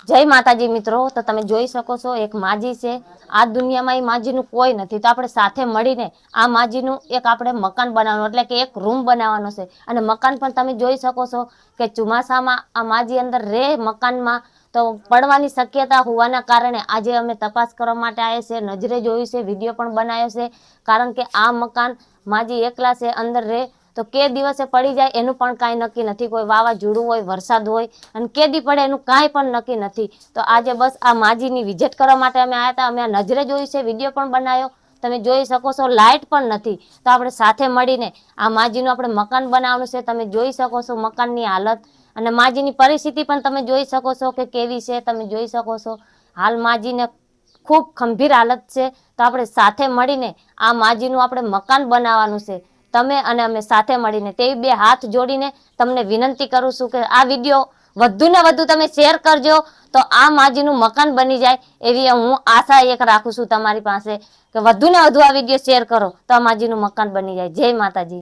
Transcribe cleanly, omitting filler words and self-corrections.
जय माताजी मित्रों। तो तमे जोई सको छो एक माजी छे। आ दुनियामां माजीनुं कोई नथी, तो आपणे साथे मळीने आ माजीनुं एक आपणे मकान बनाववानुं એટલે કે એક રૂમ બનાવવાનો છે। અને મકાન પણ તમે જોઈ શકો છો કે ચોમાસામાં આ માજી અંદર રહે મકાનમાં તો પડવાની શક્યતા હોવાના કારણે આજે અમે તપાસ કરવા માટે આવ્યા છે। નજરે જોયું છે, વિડીયો પણ બનાવ્યો છે, કારણ કે આ મકાન માજી એકલા છે, અંદર રહે તો કે દિવસે પડી જાય એનું પણ કાંઈ નક્કી નથી। કોઈ વાવાઝોડું હોય, વરસાદ હોય અને કેદી પડે એનું કાંઈ પણ નક્કી નથી। તો આજે બસ આ માજીની વિઝિટ કરવા માટે અમે આવ્યા હતા। અમે આ નજરે જોયું છે, વિડીયો પણ બનાવ્યો, તમે જોઈ શકો છો। લાઇટ પણ નથી, તો આપણે સાથે મળીને આ માજીનું આપણે મકાન બનાવવાનું છે। તમે જોઈ શકો છો મકાનની હાલત અને માજીની પરિસ્થિતિ પણ તમે જોઈ શકો છો કે કેવી છે, તમે જોઈ શકો છો। હાલ માજીને ખૂબ ગંભીર હાલત છે, તો આપણે સાથે મળીને આ માજીનું આપણે મકાન બનાવવાનું છે। તમે અને અમે સાથે મળીને તેવી બે હાથ જોડીને તમને વિનંતી કરું છું કે આ વિડીયો વધુ ને વધુ તમે શેર કરજો, તો આ માજીનું મકાન બની જાય એવી હું આશા એક રાખું છું તમારી પાસે કે વધુ ને વધુ આ વિડીયો શેર કરો તો આ માજીનું મકાન બની જાય। જય માતાજી।